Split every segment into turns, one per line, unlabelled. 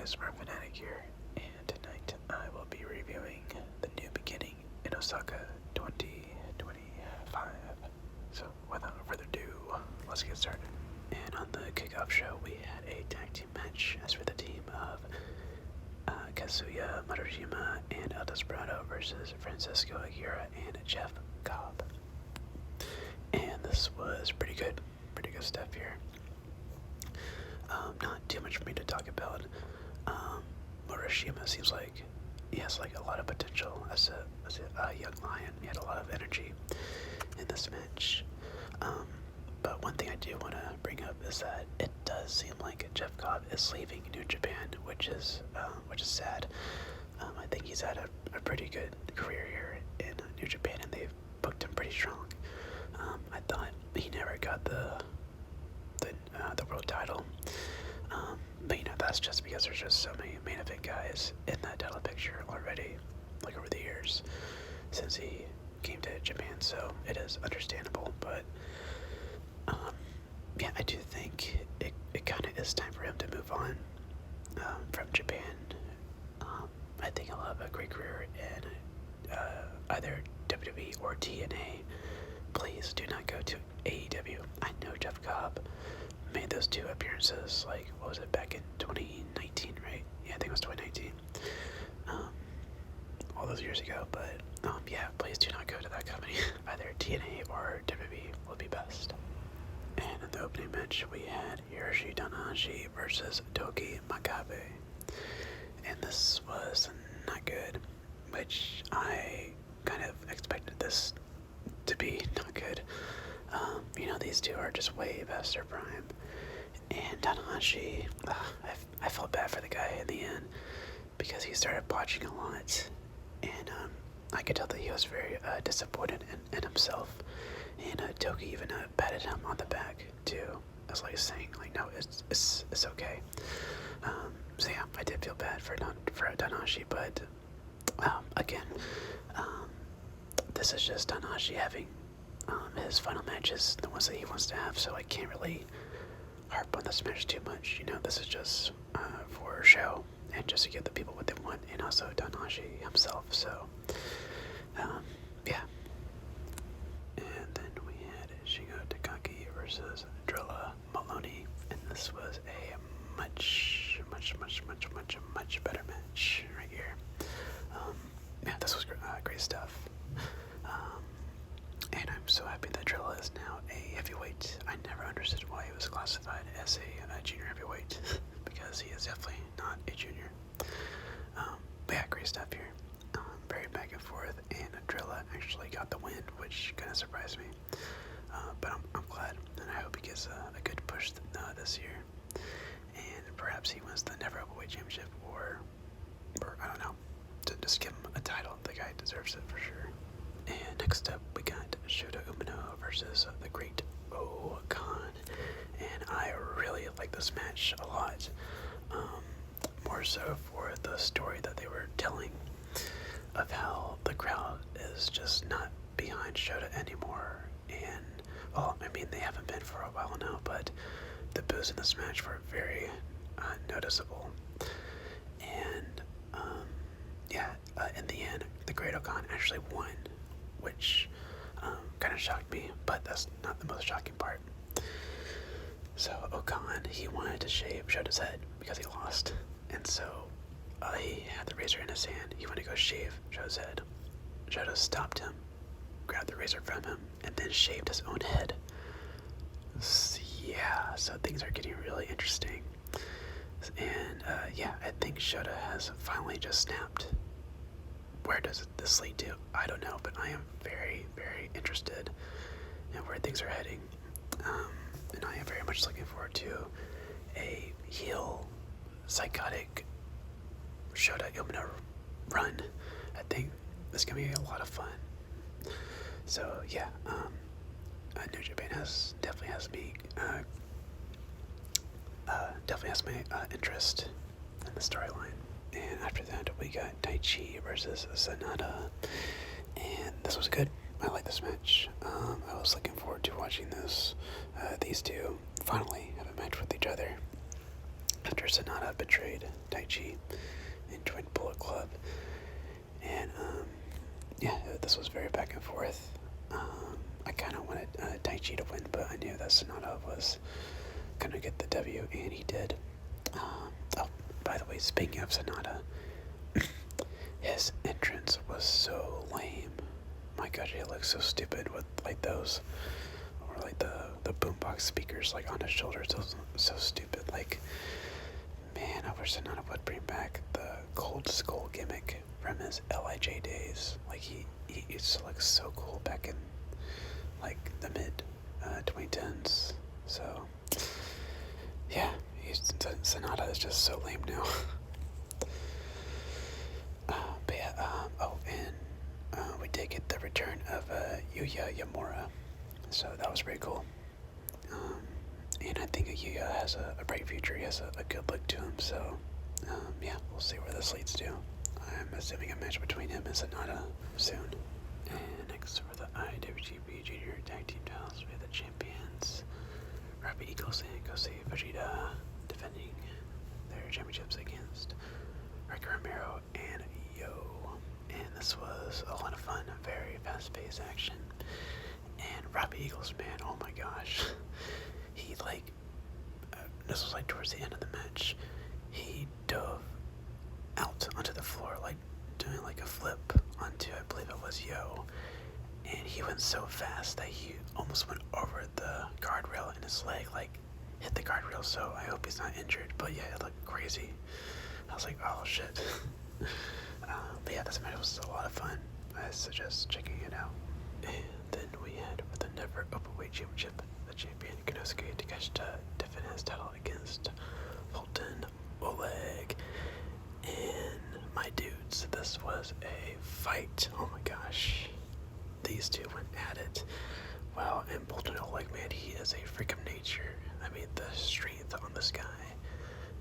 guys, Smart Fanatic here, and tonight I will be reviewing the new beginning in Osaka 2025. So, without further ado, let's get started. And on the kickoff show, we had a tag team match as for the team of Kazuya Marujima and El Desperado versus Francisco Aguirre and Jeff Cobb. And this was pretty good stuff here. Not too much for me to talk about. Marujima seems like he has like a lot of potential as a young lion. He had a lot of energy in this match. But one thing I do want to bring up is that it does seem like Jeff Cobb is leaving New Japan, which is sad. I think he's had a pretty good career here in New Japan, and they've booked him pretty strong. I thought he never got the world title, but you know, that's just because there's just so many main event guys in that title picture already, like over the years since he came to Japan. So it is understandable, but yeah, I do think it kind of is time for him to move on from Japan. I think he'll have a great career in either WWE or TNA. Please do not go to AEW. I know Jeff Cobb made those two appearances, like, what was it, back in 2019, right? Yeah, I think it was 2019. All those years ago, but yeah, please do not go to that company. Either TNA or WWE will be best. And in the opening match, we had Hiroshi Tanahashi versus Togi Makabe. And this was not good, which I kind of expected this to be not good. You know, these two are just way past their prime. And Tanahashi, I felt bad for the guy in the end because he started botching a lot. And I could tell that he was very disappointed in himself. And Toki even patted him on the back too, as like saying like, no, it's okay. So yeah, I did feel bad for Tanahashi, but again, this is just Tanahashi having his final matches, the ones that he wants to have, so I can't really harp on this match too much. You know, this is just for show and just to give the people what they want, and also Tanahashi himself. So yeah. And then we had Shingo Takagi versus Drilla Maloney, and this was a much better match right here. Yeah, this was great stuff. And I'm so happy that Drilla is now a heavyweight. I never understood why he was classified as a junior heavyweight, because he is definitely not a junior. But yeah, great stuff here. Very back and forth, and Drilla actually got the win, which kind of surprised me. But I'm glad, and I hope he gets a good push this year. And perhaps he wins the Never Openweight Championship, or I don't know, to just give him a title. The guy deserves it for sure. And next up, we got Shota Umino versus the Great O-Khan. And I really like this match a lot. More so for the story that they were telling of how the crowd is just not behind Shota anymore. And, well, I mean, they haven't been for a while now, but the boos in this match were very noticeable. And, yeah, in the end, the Great O-Khan actually won, which kind of shocked me, but that's not the most shocking part. So O-Khan, he wanted to shave Shota's head because he lost, and so he had the razor in his hand. He wanted to go shave Shota's head. Shota stopped him, grabbed the razor from him, and then shaved his own head. So, yeah, so things are getting really interesting. And yeah, I think Shota has finally just snapped. Where does this lead to? I don't know, but I am very interested in where things are heading. And I am very much looking forward to a heel, psychotic Shota Umino run. I think this is going to be a lot of fun. So yeah, New Japan definitely has my interest in the storyline. And after that, we got Taichi versus Sanada, and this was good. I like this match. I was looking forward to watching this. These two finally have a match with each other after Sonata betrayed Taichi and joined Bullet Club. And yeah, this was very back and forth. I kind of wanted Taichi to win, but I knew that Sonata was gonna get the W, and he did. Oh, by the way, speaking of Sonata, his entrance was so lame. My gosh, he looked so stupid with like those, or like the boombox speakers like on his shoulders. Those so stupid. Like, man, I wish Sonata would bring back the Cold Skull gimmick from his LIJ days. Like he used to look so cool back in like the mid 2010s. So yeah, Sonata is just so lame now. But yeah, oh, and we did get the return of Yuya Yamura, so that was pretty cool. And I think Yuya has a bright future. He has a good look to him, so yeah, we'll see where this leads to. I'm assuming a match between him and Sonata soon. And next for the IWGP Junior Tag Team titles, we have the champions Robbie Eagles and Kosei Fujita defending their championships against Ricky Romero and Yo. And this was a lot of fun, very fast-paced action. And Robbie Eagles, man, oh my gosh, he like, this was like towards the end of the match, he dove out onto the floor, like doing like a flip onto, I believe it was Yo, and he went so fast that he almost went over the guardrail, and his leg like hit the guardrail, so I hope he's not injured. But yeah, it looked crazy. I was like, oh shit. But yeah, this match was a lot of fun. I suggest checking it out. And then we had for the Never Openweight Championship, the champion Konosuke Takeshita defended his title against Fulton Oleg. And my dudes, this was a fight. Oh my gosh. These two went at it. Wow, and Fulton Oleg, man, he is a freak of nature. I mean, the strength on this guy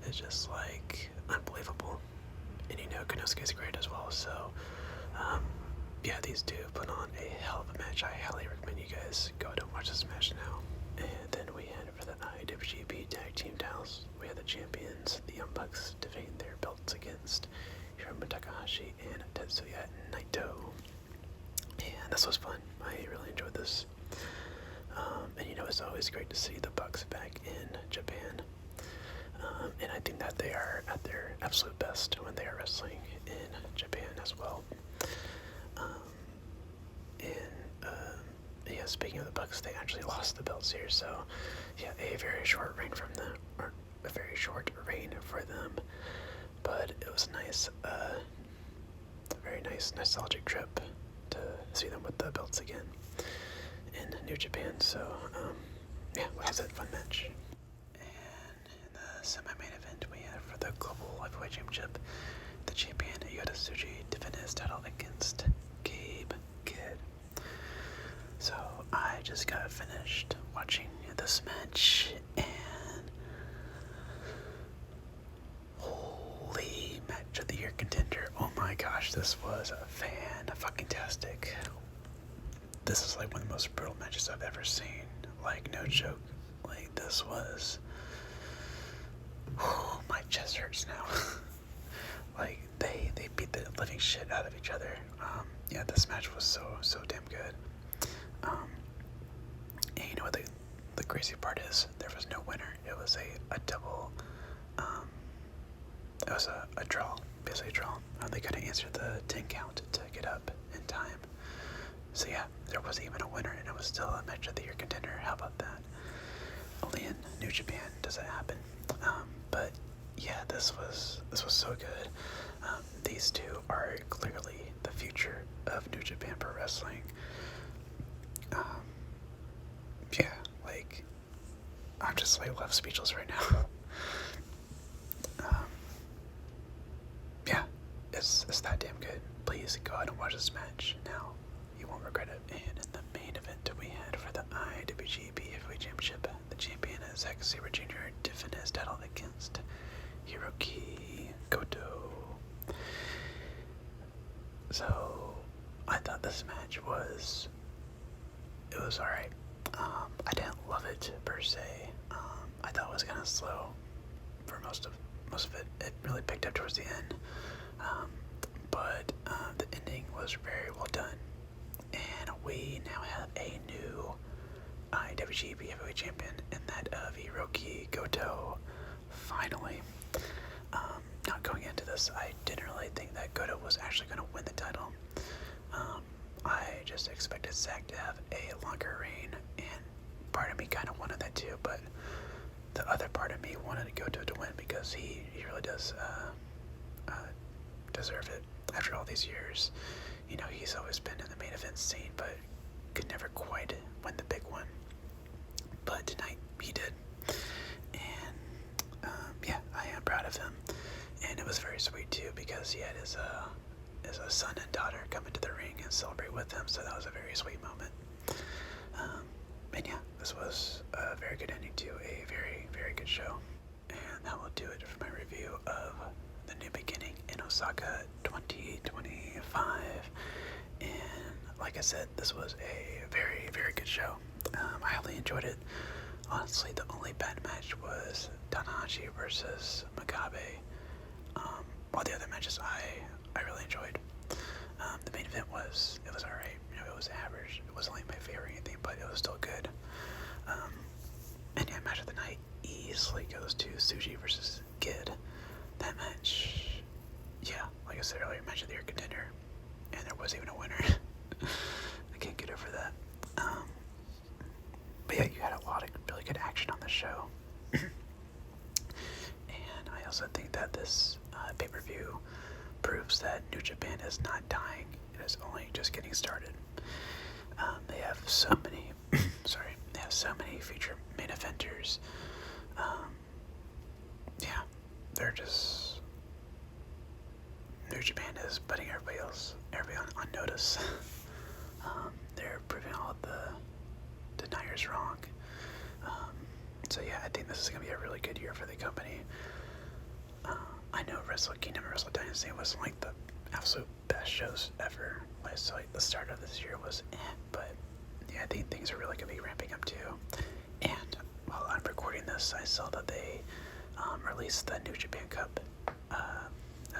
is just like unbelievable. And you know, Konosuke's great as well, so yeah, these two put on a hell of a match. I highly recommend you guys go out and watch this match now. And then we had for the IWGP Tag Team titles, we had the champions, the Young Bucks, defending their belts against Hiromu Takahashi and Tetsuya Naito. And this was fun. I really enjoyed this. And you know, it's always great to see the Bucks back in Japan. And I think that they are at their absolute best when they are wrestling in Japan as well. Yeah, speaking of the Bucks, they actually lost the belts here, so yeah, a very short reign from them, or a very short reign for them. But it was nice, a very nice nostalgic trip to see them with the belts again in New Japan. So yeah, what was that fun match? And in the semi-main event, we had for the Global Heavyweight Championship, the champion Yota Tsuji defended his title against Gabe Kidd. So I just got finished watching this match, and holy, match of the year contender. Oh my gosh, this was a fan-fucking-tastic. This is like one of the most brutal matches I've ever seen. Like, no joke. Like, this was... my chest hurts now. Like, they beat the living shit out of each other. Yeah, this match was so damn good. And you know what the crazy part is? There was no winner. It was a double, it was a draw, basically a draw. They couldn't answer the 10 count to get up in time. So yeah, there wasn't even a winner, and it was still a match of the year contender. How about that? Only in New Japan does that happen. But yeah, this was so good. These two are clearly the future of New Japan Pro Wrestling. Yeah, like, I'm just like left speechless right now. Yeah, it's that damn good. Please go ahead and watch this match now. You won't regret it. And in the main event we had for the IWGP Heavyweight Championship, the champion Zack Sabre Jr. defended his title against Hiroki Goto. So I thought this match was alright. I didn't love it per se. I thought it was kind of slow for most of most of it really picked up towards the end. But the ending was very well done. And we now have a new IWGP Heavyweight Champion, and that of Hiroki Goto. Finally. Not going into this, I didn't really think that Goto was actually going to win the title. I just expected Zack to have a longer reign, and part of me kind of wanted that too, but the other part of me wanted Goto to win because he really does deserve it after all these years. You know, he's always been in the main event scene, but could never quite win the big one. But tonight, he did. And, yeah, I am proud of him. And it was very sweet, too, because he had his son and daughter come into the ring and celebrate with him, so that was a very sweet moment. And, yeah, this was a very good ending to a very, very good show. And that will do it for my review of The New Beginning in Osaka 2025. And like I said, this was a very, very good show. I highly enjoyed it. Honestly, the only bad match was Tanahashi versus Makabe. All the other matches I really enjoyed. The main event was alright. You know, it was average. It wasn't like my favorite or anything, but it was still good. And yeah, match of the night easily goes to Tsuji versus Kid. That match, yeah, like I said earlier, match of the year contender, and there was even a winner. I can't get over that. But yeah, you had a lot of really good action on the show. And I also think that this pay-per-view proves that New Japan is not dying. It is only just getting started. They have so many, they have so many future main eventers. Yeah, they're just, New Japan is putting everybody on notice. They're proving all the deniers wrong. So yeah, I think this is going to be a really good year for the company. I know Wrestle Kingdom and Wrestle Dynasty wasn't like the absolute best shows ever. So like the start of this year was but yeah, I think things are really going to be ramping up too. And while I'm recording this, I saw that they released the New Japan Cup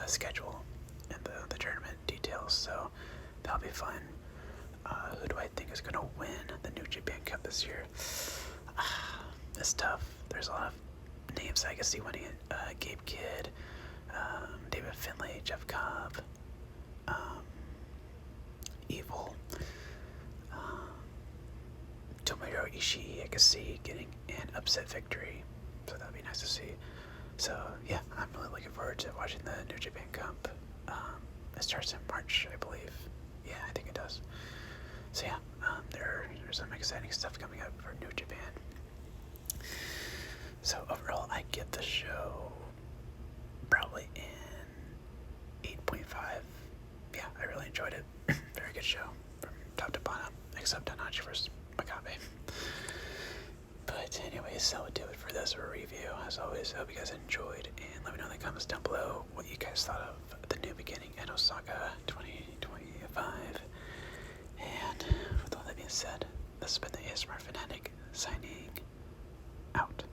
schedule and the tournament details, so that'll be fun. Who do I think is going to win the New Japan Cup this year? It's tough. There's a lot of names I can see winning it. Gabe Kidd, David Finlay, Jeff Cobb, Evil, Tomohiro Ishii I can see getting an upset victory, so that'd be nice to see. So yeah, I'm really looking forward to watching the New Japan Cup. It starts in March, I believe. Yeah, I think it does. So yeah, there's some exciting stuff coming up for New Japan. So overall, I give the show probably an 8.5. Yeah, I really enjoyed it. Very good show from top to bottom, except Tanahashi vs. Makabe. But anyways, that would do it for this review. As always, I hope you guys enjoyed, and let me know in the comments down below what you guys thought of The New Beginning in Osaka 2025. And with all that being said, this has been the ASMR Fanatic signing out.